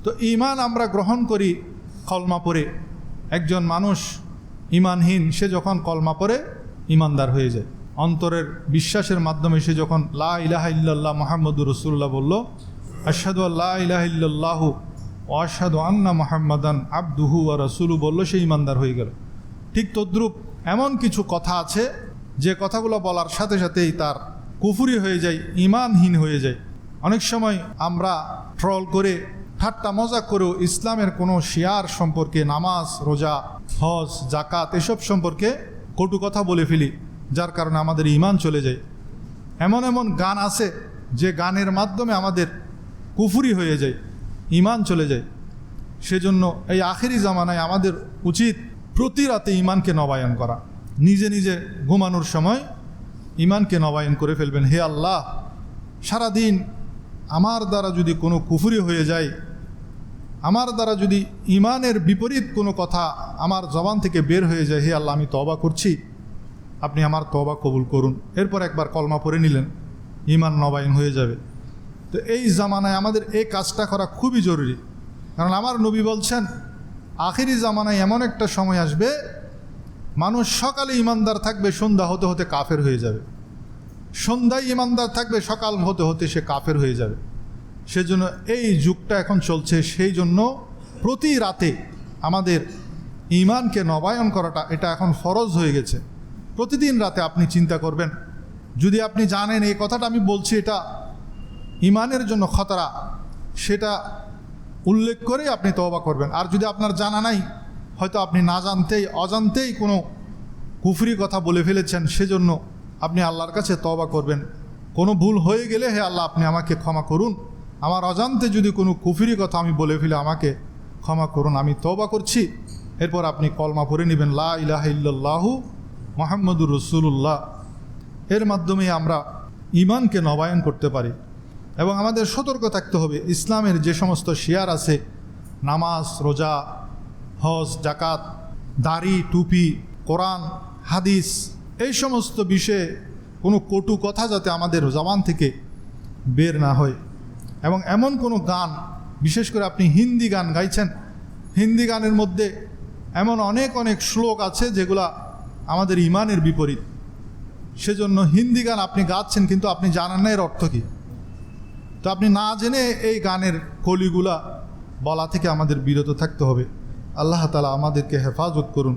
তো ঈমান আমরা গ্রহণ করি কলমা পড়ে। একজন মানুষ ঈমানহীন সে যখন কলমা পড়ে ঈমানদার হয়ে যায়, অন্তরের বিশ্বাসের মাধ্যমে সে যখন লা ইলাহা ইল্লাল্লাহ মুহাম্মাদুর রাসূলুল্লাহ বলল, আশহাদু আল্লা ইলাহা ইল্লাল্লাহু ওয়া আশহাদু আন্না মুহাম্মাদান আবদুহু ওয়া রাসূলুহু বলল, সে ঈমানদার হয়ে গেল। ঠিক তদ্রূপ এমন কিছু কথা আছে যে কথাগুলো বলার সাথে সাথেই তার কুফরি হয়ে যায়, ঈমানহীন হয়ে যায়। অনেক সময় আমরা ট্রল করে ঠাট্টা মজাক করেও ইসলামের কোনো শিয়ার সম্পর্কে, নামাজ, রোজা, হজ, জাকাত এসব সম্পর্কে কটু কথা বলে ফেলি, যার কারণে আমাদের ঈমান চলে যায়। এমন এমন গান আছে যে গানের মাধ্যমে আমাদের কুফরি হয়ে যায়, ঈমান চলে যায়। সেজন্য এই আখেরি জামানায় আমাদের উচিত প্রতি রাতে ঈমানকে নবায়ন করা। নিজে নিজে ঘুমানোর সময় ঈমানকে নবায়ন করে ফেলবেন। হে আল্লাহ, সারাদিন আমার দ্বারা যদি কোনো কুফরি হয়ে যায়, আমার দ্বারা যদি ঈমানের বিপরীত কোনো কথা আমার জবান থেকে বের হয়ে যায়, হে আল্লাহ আমি তওবা করছি, আপনি আমার তওবা কবুল করুন। এরপর একবার কলমা পড়ে নিলেন, ঈমান নবায়ন হয়ে যাবে। তো এই জামানায় আমাদের এই কাজটা করা খুবই জরুরি। কারণ আমার নবী বলছেন, আখেরি জামানায় এমন একটা সময় আসবে, মানুষ সকালে ঈমানদার থাকবে, সন্ধ্যা হতে হতে কাফের হয়ে যাবে। সন্ধ্যায় ঈমানদার থাকবে, সকাল হতে হতে সে কাফের হয়ে যাবে। সেজন্য এই যুগটা এখন চলছে, সেই জন্য প্রতি রাতে আমাদের ঈমানকে নবায়ন করাটা এটা এখন ফরজ হয়ে গেছে। প্রতিদিন রাতে আপনি চিন্তা করবেন, যদি আপনি জানেন এই কথাটা আমি বলছি এটা ঈমানের জন্য খতরা, সেটা উল্লেখ করে আপনি তওবা করবেন। আর যদি আপনার জানা নাই, হয়তো আপনি না জানতেই অজান্তেই কোনো কুফরি কথা বলে ফেলেছেন, সেজন্য আপনি আল্লাহর কাছে তওবা করবেন। কোনো ভুল হয়ে গেলে, হে আল্লাহ আপনি আমাকে ক্ষমা করুন, আমার অজান্তে যদি কোনো কুফরি কথা আমি বলে ফেলে আমাকে ক্ষমা করুন, আমি তওবা করছি। এরপর আপনি কলমা পড়ে নেবেন, লা ইলাহা ইল্লাল্লাহু মুহাম্মাদুর রাসূলুল্লাহ। এর মাধ্যমে আমরা ঈমানকে নবায়ন করতে পারি। এবং আমাদের সতর্ক থাকতে হবে, ইসলামের যে সমস্ত শিয়ার আছে, নামাজ, রোজা, হজ, জাকাত, দাড়ি, টুপি, কোরআন, হাদিস, এই সমস্ত বিষয়ে কোনো কটু কথা যাতে আমাদের জবান থেকে বের না হয়। এবং এমন কোনো গান, বিশেষ করে আপনি হিন্দি গান গাইছেন, হিন্দি গানের মধ্যে এমন অনেক অনেক শ্লোক আছে যেগুলা আমাদের ঈমানের বিপরীত। সেজন্য হিন্দি গান আপনি গাচ্ছেন, কিন্তু আপনি জানেন না এর অর্থ কী। তো আপনি না জেনে এই গানের কলিগুলা বলা থেকে আমাদের বিরত থাকতে হবে। আল্লাহ তাআলা আমাদেরকে হেফাজত করুন।